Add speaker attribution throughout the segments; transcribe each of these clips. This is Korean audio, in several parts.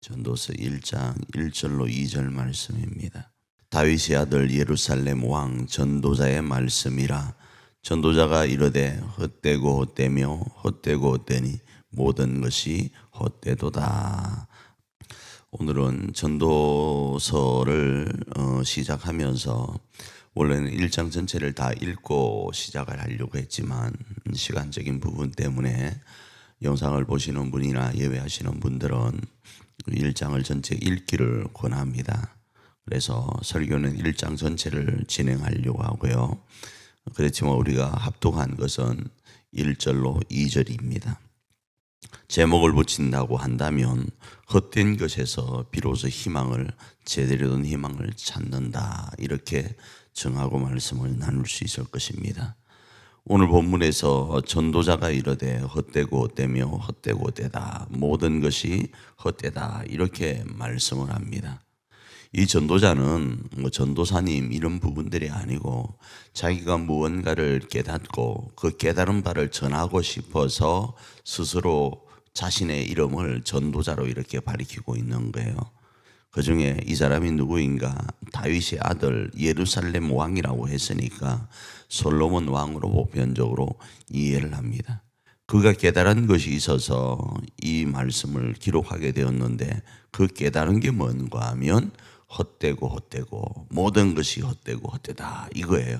Speaker 1: 전도서 1장 1절로 2절 말씀입니다. 다윗의 아들 예루살렘 왕 전도자의 말씀이라. 전도자가 이르되 헛되고 헛되며 헛되고 헛되니 모든 것이 헛되도다. 오늘은 전도서를 시작하면서 원래는 1장 전체를 다 읽고 시작을 하려고 했지만 시간적인 부분 때문에 영상을 보시는 분이나 예배하시는 분들은 1장을 전체 읽기를 권합니다. 그래서 설교는 1장 전체를 진행하려고 하고요. 그렇지만 우리가 합독한 것은 1절로 2절입니다. 제목을 붙인다고 한다면 헛된 것에서 비로소 희망을, 제대로 된 희망을 찾는다, 이렇게 정하고 말씀을 나눌 수 있을 것입니다. 오늘 본문에서 전도자가 이르되 헛되고 헛되며 헛되고 헛되다, 모든 것이 헛되다, 이렇게 말씀을 합니다. 이 전도자는 전도사님 이런 부분들이 아니고 자기가 무언가를 깨닫고 그 깨달은 바를 전하고 싶어서 스스로 자신의 이름을 전도자로 이렇게 가리키고 있는 거예요. 그 중에 이 사람이 누구인가? 다윗의 아들 예루살렘 왕이라고 했으니까 솔로몬 왕으로 보편적으로 이해를 합니다. 그가 깨달은 것이 있어서 이 말씀을 기록하게 되었는데 그 깨달은 게 뭔가 하면 헛되고 헛되고 모든 것이 헛되고 헛되다, 이거예요.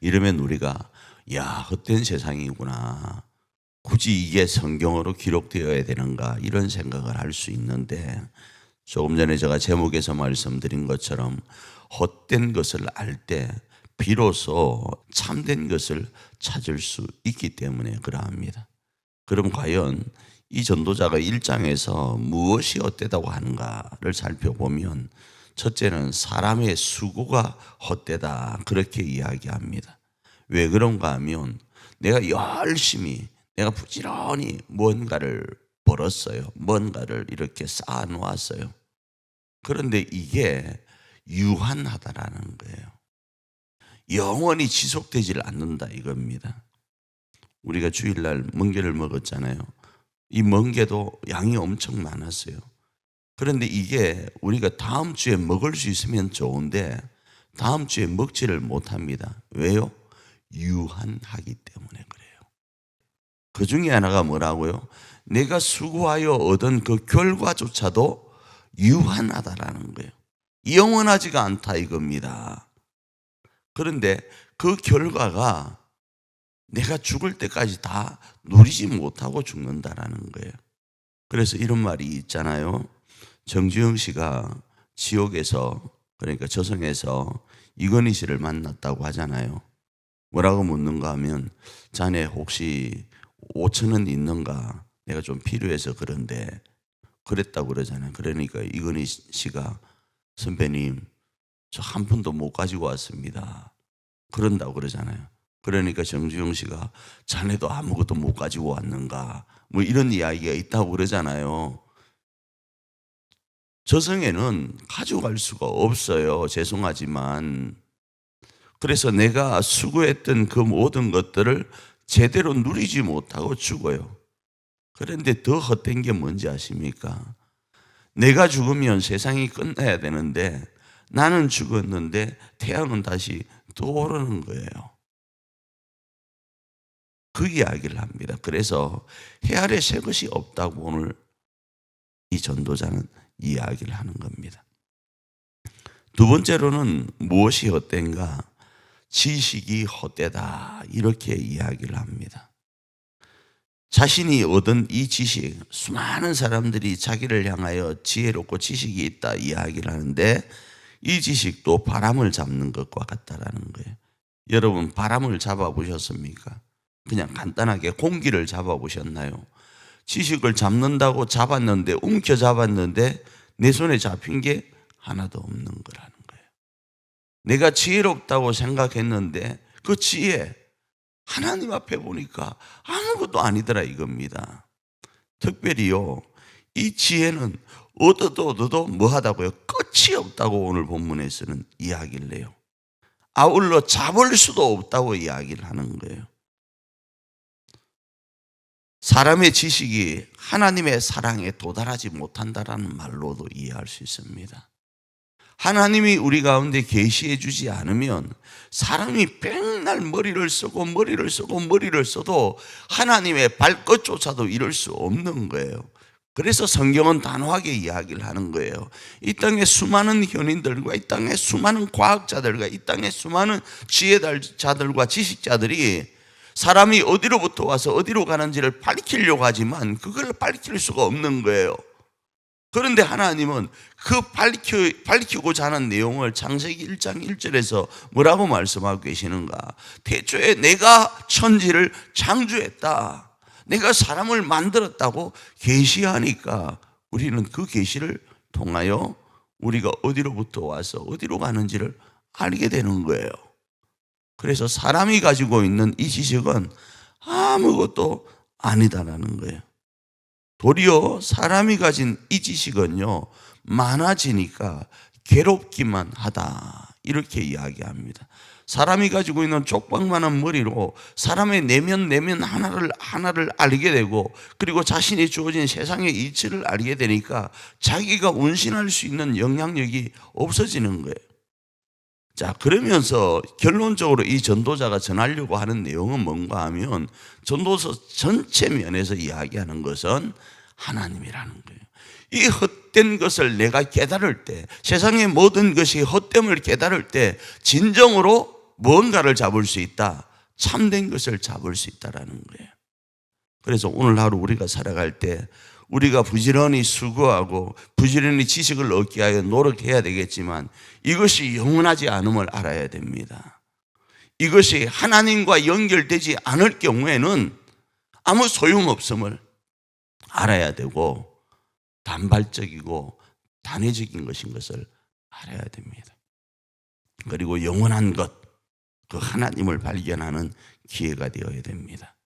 Speaker 1: 이러면 우리가 야, 헛된 세상이구나, 굳이 이게 성경으로 기록되어야 되는가, 이런 생각을 할 수 있는데, 조금 전에 제가 제목에서 말씀드린 것처럼 헛된 것을 알 때 비로소 참된 것을 찾을 수 있기 때문에 그러합니다. 그럼 과연 이 전도자가 1장에서 무엇이 헛되다고 하는가를 살펴보면, 첫째는 사람의 수고가 헛되다, 그렇게 이야기합니다. 왜 그런가 하면 내가 열심히, 내가 부지런히 뭔가를 벌었어요. 뭔가를 이렇게 쌓아 놓았어요. 그런데 이게 유한하다라는 거예요. 영원히 지속되질 않는다, 이겁니다. 우리가 주일날 멍게를 먹었잖아요. 이 멍게도 양이 엄청 많았어요. 그런데 이게 우리가 다음 주에 먹을 수 있으면 좋은데 다음 주에 먹지를 못합니다. 왜요? 유한하기 때문에 그래요. 그 중에 하나가 뭐라고요? 내가 수고하여 얻은 그 결과조차도 유한하다라는 거예요. 영원하지가 않다, 이겁니다. 그런데 그 결과가 내가 죽을 때까지 다 누리지 못하고 죽는다라는 거예요. 그래서 이런 말이 있잖아요. 정주영 씨가 지옥에서, 그러니까 저승에서 이건희 씨를 만났다고 하잖아요. 뭐라고 묻는가 하면, 자네 혹시 5,000원 있는가? 내가 좀 필요해서 그런데, 그랬다고 그러잖아요. 그러니까 이건희 씨가, 선배님, 저 한 푼도 못 가지고 왔습니다, 그런다고 그러잖아요. 그러니까 정주영 씨가, 자네도 아무것도 못 가지고 왔는가? 뭐 이런 이야기가 있다고 그러잖아요. 저승에는 가져갈 수가 없어요. 죄송하지만. 그래서 내가 수고했던 그 모든 것들을 제대로 누리지 못하고 죽어요. 그런데 더 헛된 게 뭔지 아십니까? 내가 죽으면 세상이 끝나야 되는데 나는 죽었는데 태양은 다시 떠오르는 거예요. 그 이야기를 합니다. 그래서 해 아래 새 것이 없다고 오늘 이 전도자는 이야기를 하는 겁니다. 두 번째로는 무엇이 헛된가? 지식이 헛되다, 이렇게 이야기를 합니다. 자신이 얻은 이 지식, 수많은 사람들이 자기를 향하여 지혜롭고 지식이 있다 이야기를 하는데 이 지식도 바람을 잡는 것과 같다라는 거예요. 여러분, 바람을 잡아보셨습니까? 그냥 간단하게 공기를 잡아보셨나요? 지식을 잡는다고 잡았는데, 움켜 잡았는데 내 손에 잡힌 게 하나도 없는 거라는 거예요. 내가 지혜롭다고 생각했는데 그 지혜, 하나님 앞에 보니까 아무것도 아니더라, 이겁니다. 특별히요, 이 지혜는 얻어도 뭐 하다고요? 끝이 없다고 오늘 본문에서는 이야기를 해요. 아울러 잡을 수도 없다고 이야기를 하는 거예요. 사람의 지식이 하나님의 사랑에 도달하지 못한다라는 말로도 이해할 수 있습니다. 하나님이 우리 가운데 계시해 주지 않으면 사람이 맨날 머리를 써도 하나님의 발끝조차도 이룰 수 없는 거예요. 그래서 성경은 단호하게 이야기를 하는 거예요. 이 땅에 수많은 현인들과 이 땅에 수많은 과학자들과 이 땅에 수많은 지혜자들과 지식자들이 사람이 어디로부터 와서 어디로 가는지를 밝히려고 하지만 그걸 밝힐 수가 없는 거예요. 그런데 하나님은 그 밝히고자 하는 내용을 창세기 1장 1절에서 뭐라고 말씀하고 계시는가? 태초에 내가 천지를 창조했다. 내가 사람을 만들었다고 계시하니까 우리는 그 계시를 통하여 우리가 어디로부터 와서 어디로 가는지를 알게 되는 거예요. 그래서 사람이 가지고 있는 이 지식은 아무것도 아니다라는 거예요. 도리어 사람이 가진 이 지식은요, 많아지니까 괴롭기만 하다, 이렇게 이야기합니다. 사람이 가지고 있는 족박만한 머리로 사람의 내면 하나를 알게 되고, 그리고 자신이 주어진 세상의 이치를 알게 되니까 자기가 운신할 수 있는 영향력이 없어지는 거예요. 자, 그러면서 결론적으로 이 전도자가 전하려고 하는 내용은 뭔가 하면, 전도서 전체 면에서 이야기하는 것은 하나님이라는 거예요. 이 헛된 것을 내가 깨달을 때, 세상의 모든 것이 헛됨을 깨달을 때 진정으로 뭔가를 잡을 수 있다, 참된 것을 잡을 수 있다라는 거예요. 그래서 오늘 하루 우리가 살아갈 때 우리가 부지런히 수고하고 부지런히 지식을 얻기 위하여 노력해야 되겠지만 이것이 영원하지 않음을 알아야 됩니다. 이것이 하나님과 연결되지 않을 경우에는 아무 소용없음을 알아야 되고, 단발적이고 단회적인 것인 것을 알아야 됩니다. 그리고 영원한 것, 그 하나님을 발견하는 기회가 되어야 됩니다.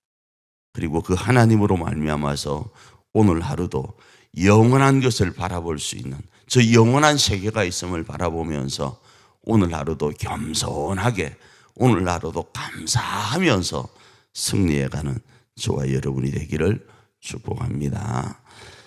Speaker 1: 그리고 그 하나님으로 말미암아서 오늘 하루도 영원한 것을 바라볼 수 있는 저 영원한 세계가 있음을 바라보면서 오늘 하루도 겸손하게, 오늘 하루도 감사하면서 승리해가는 저와 여러분이 되기를 축복합니다.